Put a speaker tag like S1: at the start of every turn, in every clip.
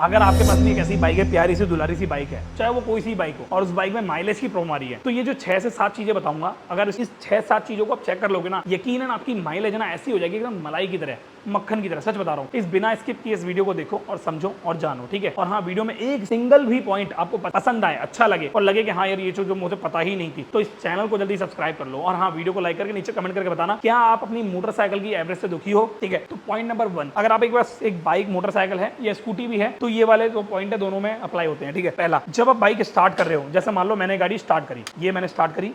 S1: अगर आपके पास भी एक ऐसी बाइक है, प्यारी सी दुलारी सी बाइक है, चाहे वो कोई सी बाइक हो, और उस बाइक में माइलेज की प्रॉब्लम आ रही है, तो ये जो 6 से 7 चीजें बताऊंगा, अगर इस 6-7 चीजों को आप चेक कर लोगे ना, यकीनन आपकी माइलेज ना ऐसी हो जाएगी एकदम मलाई की तरह, मक्खन की तरह। सच बता रहा हूँ। इस बिना स्किप किए इस वीडियो को देखो और समझो और जानो, ठीक है। और हाँ, वीडियो में एक सिंगल भी पॉइंट आपको पसंद आए, अच्छा लगे और लगे कि हाँ यार ये जो मुझे पता ही नहीं थी, तो इस चैनल को जल्दी सब्सक्राइब कर लो। और हाँ, वीडियो को लाइक करके नीचे कमेंट करके बताना क्या आप अपनी मोटरसाइकिल की एवरेज से दुखी हो, ठीक है। तो पॉइंट नंबर 1, अगर आप एक बार एक बाइक मोटरसाइकिल है या स्कूटी भी है, तो ये वाले जो पॉइंट है दोनों में अप्लाई होते हैं, ठीक है। पहला, जब आप बाइक स्टार्ट कर रहे हो, जैसे मान लो मैंने गाड़ी स्टार्ट करी, ये मैंने स्टार्ट करी,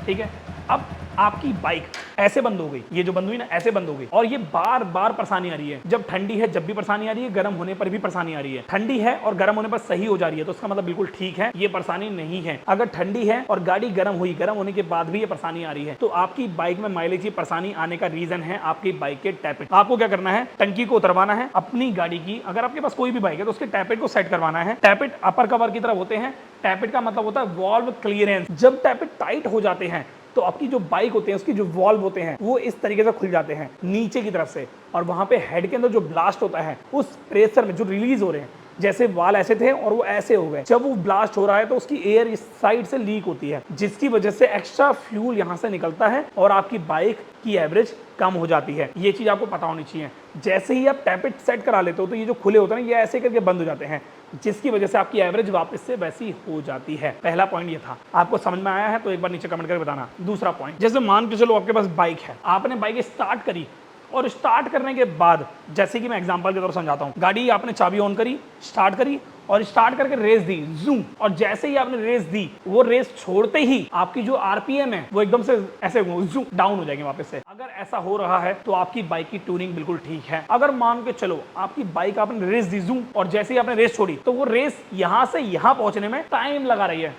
S1: ठीक है। अब आपकी बाइक ऐसे बंद हो गई, ये जो बंद हुई ना ऐसे बंद हो गई, और ये बार बार परेशानी आ रही है। जब ठंडी है जब भी परेशानी आ रही है, गर्म होने पर भी परेशानी आ रही है। ठंडी है और गर्म होने पर सही हो जा रही है, तो उसका मतलब बिल्कुल ठीक है, ये परेशानी नहीं है। अगर ठंडी है और गाड़ी गर्म हुई, गर्म होने के बाद भी ये परेशानी आ रही है, तो आपकी बाइक में माइलेज की परेशानी आने का रीजन है आपकी बाइक के टैपेट। आपको क्या करना है, टंकी को उतरवाना है अपनी गाड़ी की। अगर आपके पास कोई भी बाइक है तो उसके टैपेट को सेट करवाना है। टैपेट अपर कवर की तरफ होते हैं। टैपेट का मतलब होता है वॉल्व क्लियरेंस। जब टैपेट टाइट हो जाते हैं तो आपकी जो बाइक होती है उसकी जो वॉल्व होते हैं वो इस तरीके से खुल जाते हैं नीचे की तरफ से, और वहां पे हेड के अंदर जो ब्लास्ट होता है उस प्रेशर में जो रिलीज हो रहे हैं, जैसे वाल ऐसे थे और वो ऐसे हो गए, जब वो ब्लास्ट हो रहा है तो उसकी एयर इस साइड से लीक होती है, जिसकी वजह से एक्स्ट्रा फ्यूल यहां से निकलता है और आपकी बाइक की एवरेज कम हो जाती है। ये चीज आपको पता होनी चाहिए। जैसे ही आप टैपेट सेट करा लेते हो तो ये जो खुले होते हैं ये ऐसे करके बंद हो जाते हैं, जिसकी वजह से आपकी एवरेज वापस से वैसी हो जाती है। पहला पॉइंट ये था। आपको समझ में आया है तो एक बार नीचे कमेंट करके बताना। दूसरा पॉइंट, जैसे मान के चलो आपके पास बाइक है, आपने बाइक स्टार्ट करी, और स्टार्ट करने के बाद, जैसे कि मैं एग्जांपल के तौर समझाता हूं, गाड़ी आपने चाबी ऑन करी, स्टार्ट करी और स्टार्ट करके रेस दी, जूम, और जैसे ही आपने रेस दी, वो रेस छोड़ते ही आपकी जो आरपीएम है वो एकदम से ऐसे जूम डाउन हो जाएंगे वापस से। अगर ऐसा हो रहा है तो आपकी बाइक की ट्यूनिंग बिल्कुल ठीक है। अगर मान के चलो आपकी बाइक आपने रेस दी जूम, और जैसे ही आपने रेस छोड़ी तो वो रेस यहां से यहां पहुंचने में टाइम लगा रही है,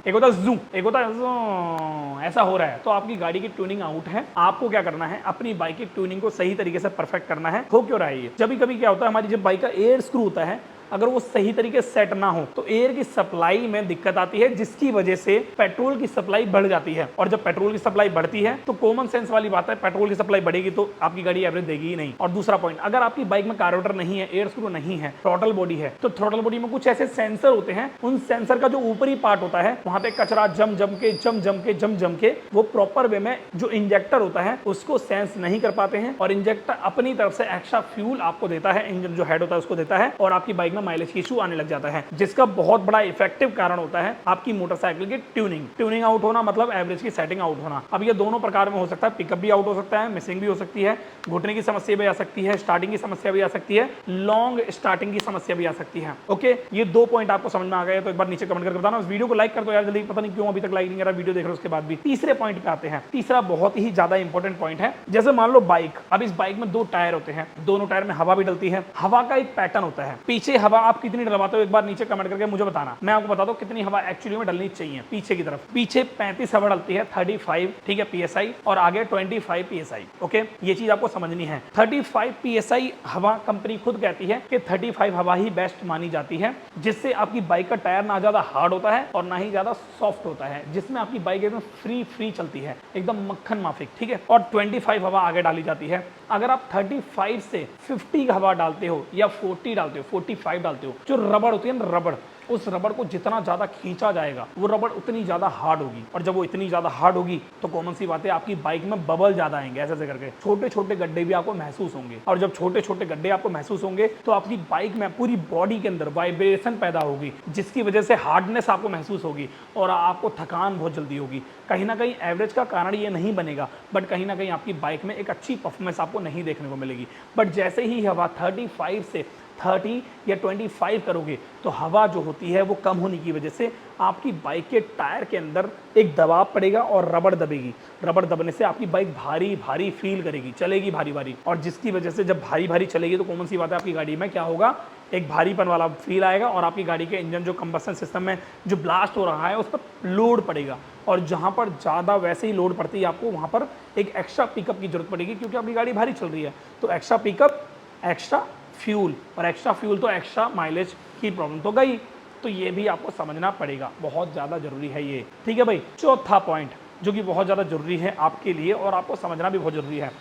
S1: एक होता है जूम, एक होता है जूम, ऐसा हो रहा है, तो आपकी गाड़ी की ट्यूनिंग आउट है। आपको क्या करना है, अपनी बाइक की ट्यूनिंग को सही तरीके से परफेक्ट करना है। हो क्यों रहा है ये, जब कभी क्या होता है, हमारी जब बाइक का एयर स्क्रू होता है, अगर वो सही तरीके से सेट ना हो तो एयर की सप्लाई में दिक्कत आती है, जिसकी वजह से पेट्रोल की सप्लाई बढ़ जाती है। और जब पेट्रोल की सप्लाई बढ़ती है तो कॉमन सेंस वाली बात है, पेट्रोल की सप्लाई बढ़ेगी तो आपकी गाड़ी एवरेज देगी ही नहीं। और दूसरा पॉइंट, अगर आपकी बाइक में कार्बोरेटर नहीं है, एयर स्क्रू नहीं है, थ्रॉटल बॉडी है, तो थ्रॉटल बॉडी में कुछ ऐसे सेंसर होते हैं, उन सेंसर का जो ऊपरी पार्ट होता है वहां पे कचरा जम जम के वो प्रॉपर वे में जो इंजेक्टर होता है उसको सेंस नहीं कर पाते हैं, और इंजेक्टर अपनी तरफ से एक्स्ट्रा फ्यूल आपको देता है, इंजन जो हेड होता है उसको देता है, और आपकी बाइक में माइलेज की इशू लग जाता है, जिसका बहुत बड़ा इफेक्टिव कारण होता है आपकी मोटरसाइकिल की ट्यूनिंग आउट होना, मतलब एवरेज की सेटिंग आउट होना। अब ये दोनों प्रकार में हो सकता है, पिकअप भी आउट हो सकता है, मिसिंग भी हो सकती है, घुटने की समस्या भी आ सकती है, स्टार्टिंग की समस्या भी आ सकती है, लॉन्ग स्टार्टिंग की समस्या भी आ सकती है। ओके, ये 2 पॉइंट आपको समझ में आ गए तो एक बार नीचे कमेंट करके बताना। इस वीडियो को लाइक कर दो यार जल्दी, पता नहीं क्यों अभी तक लाइक नहीं करा, वीडियो देख रहे हो उसके बाद भी। तीसरे पॉइंट पे आते हैं। तीसरा बहुत ही ज्यादा इंपॉर्टेंट पॉइंट है। जैसे मान लो बाइक, अब इस बाइक में 2 टायर होते हैं, दोनों टायर में हवा भी डलती है। हवा का एक पैटर्न होता है, पीछे हवा आप कितनी डलवाते हो एक बार नीचे कमेंट करके मुझे बताना। मैं आपको बता दूं कितनी हवा एक्चुअली में डलनी चाहिए पीछे की तरफ। पीछे 35 हवा डलती है, 35, ठीक है, पीएसआई, और आगे 25 पीएसआई। ओके, ये चीज आपको समझनी है। 35 पीएसआई हवा कंपनी खुद कहती है कि 35 हवा ही बेस्ट मानी जाती है, जिससे आपकी बाइक का टायर ना ज्यादा हार्ड होता है और ना ही ज्यादा सॉफ्ट होता है, जिसमें आपकी बाइक एकदम फ्री चलती है, एकदम मक्खन माफिक, ठीक है। और 25 हवा आगे डाली जाती है। अगर आप 35 से 50 हवा डालते हो या 40 डालते हो, 45 डालते हो, जो रबड़ होती है ना, रबड़, उस रबड़ को जितना ज्यादा खींचा जाएगा वो रबड़ उतनी ज्यादा हार्ड होगी, और जब वो इतनी ज्यादा हार्ड होगी तो कॉमन सी बात है आपकी बाइक में बबल ज्यादा आएंगे, ऐसे करके छोटे छोटे गड्ढे भी आपको महसूस होंगे, और जब छोटे छोटे गड्ढे आपको महसूस होंगे तो आपकी बाइक में पूरी बॉडी के अंदर वाइब्रेशन पैदा होगी, जिसकी वजह से हार्डनेस आपको महसूस होगी और आपको थकान बहुत जल्दी होगी। कहीं ना कहीं एवरेज का कारण ये नहीं बनेगा, बट कहीं ना कहीं आपकी बाइक में एक अच्छी परफॉर्मेंस आपको नहीं देखने को मिलेगी। बट जैसे ही हवा 35 से 30 या 25 करोगे तो हवा जो होती है वो कम होने की वजह से आपकी बाइक के टायर के अंदर एक दबाव पड़ेगा और रबड़ दबेगी। रबड़ दबने से आपकी बाइक भारी भारी फील करेगी, चलेगी भारी भारी, और जिसकी वजह से जब भारी भारी चलेगी तो कॉमन सी बात है आपकी गाड़ी में क्या होगा, एक भारीपन वाला फील आएगा, और आपकी गाड़ी के इंजन जो कंबसन सिस्टम में जो ब्लास्ट हो रहा है उस पर लोड पड़ेगा, और जहाँ पर ज़्यादा वैसे ही लोड पड़ती है आपको वहाँ पर एक एक्स्ट्रा पिकअप की जरूरत पड़ेगी, क्योंकि आपकी गाड़ी भारी चल रही है। तो एक्स्ट्रा पिकअप, एक्स्ट्रा फ्यूल, और एक्स्ट्रा फ्यूल तो एक्स्ट्रा माइलेज की प्रॉब्लम तो गई। तो ये भी आपको समझना पड़ेगा, बहुत ज़्यादा जरूरी है ये, ठीक है भाई। चौथा पॉइंट जो कि बहुत ज़्यादा जरूरी है आपके लिए और आपको समझना भी बहुत जरूरी है,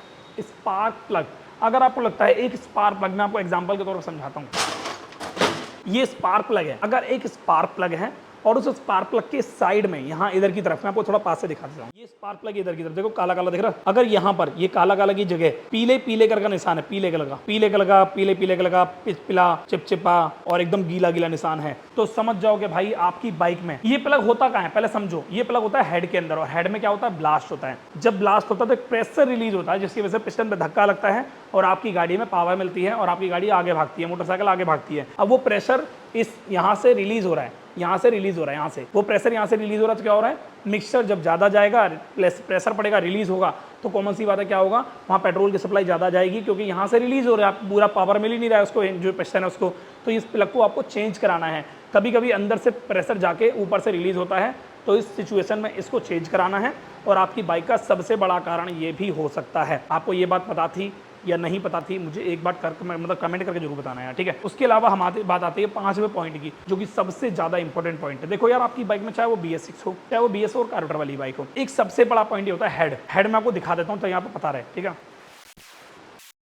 S1: स्पार्क प्लग। अगर आपको लगता है एक स्पार्क प्लग, मैं आपको एग्जांपल के तौर पर समझाता हूँ, ये स्पार्क प्लग है, अगर एक स्पार्क प्लग है और उस स्पार्क प्लग के साइड में यहाँ इधर की तरफ, मैं आपको थोड़ा पास से दिखा देता हूँ, ये स्पार्क प्लग इधर की तरफ देखो, काला काला दिख रहा है, अगर यहाँ पर ये काला काला की जगह पीले पीले कलर का निशान है, पीले कलर का, पीले कलर का, पीले पीले कलर का, पिचपिला चिपचिपा और एकदम गीला गीला निशान है, तो समझ जाओ कि भाई आपकी बाइक में ये प्लग होता कहाँ है, पहले समझो। ये प्लग होता है हेड के अंदर, और हेड में क्या होता है, ब्लास्ट होता है। जब ब्लास्ट होता है तो एक प्रेशर रिलीज होता है, जिसकी वजह से पिस्टन पे धक्का लगता है और आपकी गाड़ी में पावर मिलती है और आपकी गाड़ी आगे भागती है, मोटरसाइकिल आगे भागती है। अब वो प्रेशर इस यहाँ से रिलीज हो रहा है, यहाँ से रिलीज हो रहा है, यहाँ से वो प्रेशर यहाँ से रिलीज हो रहा है, तो क्या हो रहा है, मिक्सचर जब ज़्यादा जाएगा, प्रेशर पड़ेगा, रिलीज होगा, तो कॉमन सी बात है क्या होगा, वहाँ पेट्रोल की सप्लाई ज़्यादा जाएगी, क्योंकि यहाँ से रिलीज हो रहा है, पूरा पावर मिल ही नहीं रहा है उसको, जो पिस्टन है उसको। तो इस प्लग को आपको चेंज कराना है। कभी कभी अंदर से प्रेशर जाके ऊपर से रिलीज होता है, तो इस सिचुएशन में इसको चेंज कराना है। और आपकी बाइक का सबसे बड़ा कारण ये भी हो सकता है, आपको ये बात पता थी या नहीं पता थी, मुझे एक बार मतलब कमेंट करके जरूर बताना यार, ठीक है। उसके अलावा हमारी बात आती है 5वें पॉइंट की, जो कि सबसे ज्यादा इंपॉर्टेंट पॉइंट है। देखो यार, आपकी बाइक में चाहे वो BS6 हो, चाहे वो BS और कार्बोरेटर वाली बाइक हो, एक सबसे बड़ा पॉइंट ये होता है हेड। हेड मैं आपको दिखा देता हूँ तो यहाँ पे पता रहे, ठीक है।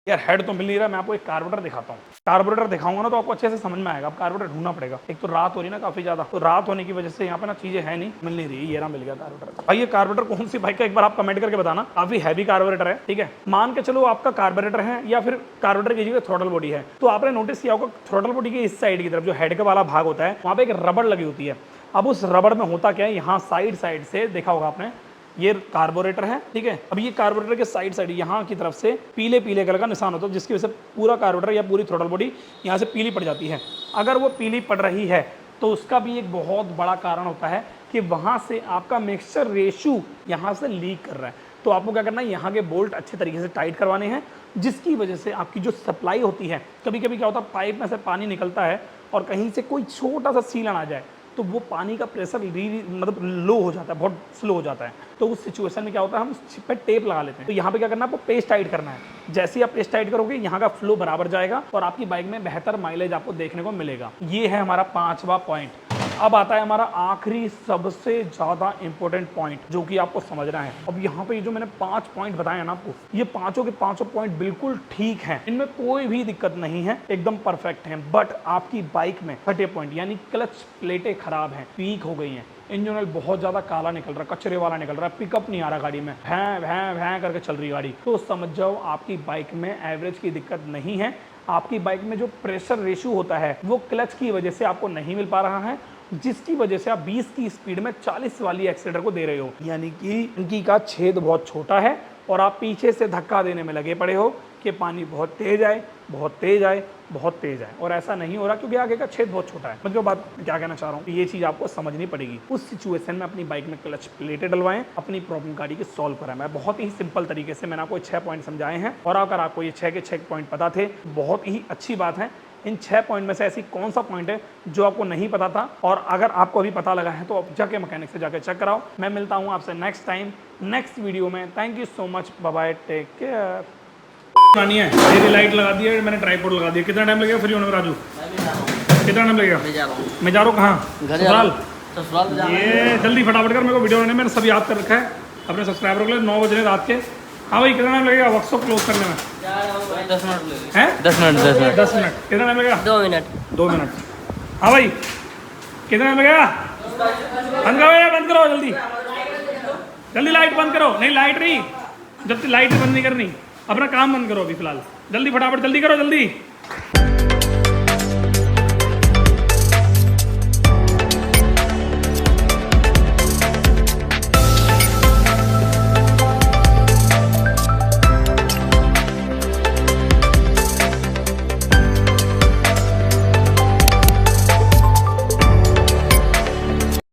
S1: यार हेड तो मिल नहीं रहा, मैं आपको एक कार्बोरेटर दिखाता हूँ। कार्बोरेटर दिखाऊंगा ना तो आपको अच्छे से समझ में आएगा। अब कार्बोरेटर ढूंढना पड़ेगा, एक तो रात हो रही ना काफी ज्यादा, तो रात होने की वजह से यहाँ पे ना चीजें है नहीं, मिल नहीं रही। ये रहा, मिल गया कार्बोरेटर। भाई ये कार्बोरेटर कौन सी बाइक का, एक बार आप कमेंट करके बताना। काफी हैवी कार्बोरेटर है, ठीक है। मान के चलो आपका कार्बोरेटर है या फिर कार्बोरेटर की जगह थ्रोटल बॉडी है, तो आपने नोटिस किया होगा थ्रोटल बॉडी के इस साइड की तरफ जो हेड का वाला भाग होता है, वहाँ पे एक रबड़ लगी होती है। अब उस रबड़ में होता क्या है, यहाँ साइड से देखा होगा आपने, ये कार्बोरेटर है, ठीक है। अब ये कार्बोरेटर के साइड यहाँ की तरफ से पीले पीले कलर का निशान होता है, जिसकी वजह से पूरा कार्बोरेटर या पूरी थ्रोटल बॉडी यहाँ से पीली पड़ जाती है। अगर वो पीली पड़ रही है तो उसका भी एक बहुत बड़ा कारण होता है कि वहाँ से आपका मिक्सचर रेशो यहाँ से लीक कर रहा है। तो आपको क्या करना है, यहाँ के बोल्ट अच्छे तरीके से टाइट करवाने हैं, जिसकी वजह से आपकी जो सप्लाई होती है, कभी कभी क्या होता है पाइप में से पानी निकलता है और कहीं से कोई छोटा सा सीलन आ जाए तो वो पानी का प्रेशर मतलब लो हो जाता है, बहुत स्लो हो जाता है। तो उस सिचुएशन में क्या होता है, हम उस पे टेप लगा लेते हैं। तो यहाँ पे क्या करना है, आपको पेस्ट टाइट करना है। जैसे ही आप पेस्ट टाइट करोगे, यहाँ का फ्लो बराबर जाएगा और आपकी बाइक में बेहतर माइलेज आपको देखने को मिलेगा। ये है हमारा 5वां पॉइंट। अब आता है हमारा आखिरी सबसे ज्यादा इंपॉर्टेंट पॉइंट, जो कि आपको समझना है। अब यहाँ पे जो मैंने 5 पॉइंट बताए ना आपको, ये पांचों के पांचों पॉइंट बिल्कुल ठीक हैं, इनमें कोई भी दिक्कत नहीं है, एकदम परफेक्ट हैं। बट आपकी बाइक में 30 पॉइंट यानी क्लच प्लेटें खराब हैं, वीक हो गई हैं, इंजन ऑयल बहुत ज्यादा काला निकल रहा है, कचरे वाला निकल रहा है, पिकअप नहीं आ रहा गाड़ी में, भैं भैं भैं करके चल रही गाड़ी, तो समझ जाओ आपकी बाइक में एवरेज की दिक्कत नहीं है। आपकी बाइक में जो प्रेशर रेशियो होता है वो क्लच की वजह से आपको नहीं मिल पा रहा है, जिसकी वजह से आप 20 की स्पीड में 40 वाली एक्सीलरेटर को दे रहे हो, यानी कि इनकी का छेद बहुत छोटा है और आप पीछे से धक्का देने में लगे पड़े हो कि पानी बहुत तेज आए, बहुत तेज आए, बहुत तेज आए, और ऐसा नहीं हो रहा क्योंकि आगे का छेद बहुत छोटा है। मतलब बात क्या कहना चाह रहा हूँ, ये चीज़ आपको समझनी पड़ेगी। उस सिचुएशन में अपनी बाइक में क्लच प्लेटें डलवाएं, अपनी प्रॉब्लम गाड़ी की सॉल्व कराएं। मैं बहुत ही सिंपल तरीके से मैंने आपको 6 पॉइंट समझाए हैं, और अगर आपको ये 6 के 6 पॉइंट पता थे, बहुत ही अच्छी बात है। इन 6 पॉइंट में से ऐसी कौन सा पॉइंट है जो आपको नहीं पता था, और अगर आपको अभी पता लगा है तो आप जाके मैकेनिक से जाके चेक कराओ। मैं मिलता हूँ आपसे नेक्स्ट टाइम नेक्स्ट वीडियो में। Thank you so much, bye bye, take care. बनानी है, मेरी लाइट लगा दी है, मैंने ट्राइपॉड लगा दिया। कितना टाइम लगेगा फ्री होने में राजू? कितना टाइम लगेगा? मैं जा रहा हूँ। कहाँ? ससुराल। ये जल्दी फटाफट कर, मेरे को वीडियो बनाने में सब याद कर रखा है अपने सब्सक्राइबर के लिए। 9 बज रहे रात के। हाँ भाई, कितना टाइम लगेगा वर्कशॉप क्लोज करने में?
S2: 10 मिनट लगेगा।
S1: हैं?
S2: 10 मिनट।
S1: 10 मिनट। कितना टाइम लगेगा?
S2: 2 मिनट।
S1: 2 मिनट। हाँ भाई, कितना टाइम लगेगा? बंद करो यार, बंद करो जल्दी जल्दी, लाइट बंद करो। नहीं, लाइट नहीं, जब तक लाइट बंद नहीं करनी, अपना काम बंद करो अभी फिलहाल। जल्दी फटाफट जल्दी करो, जल्दी।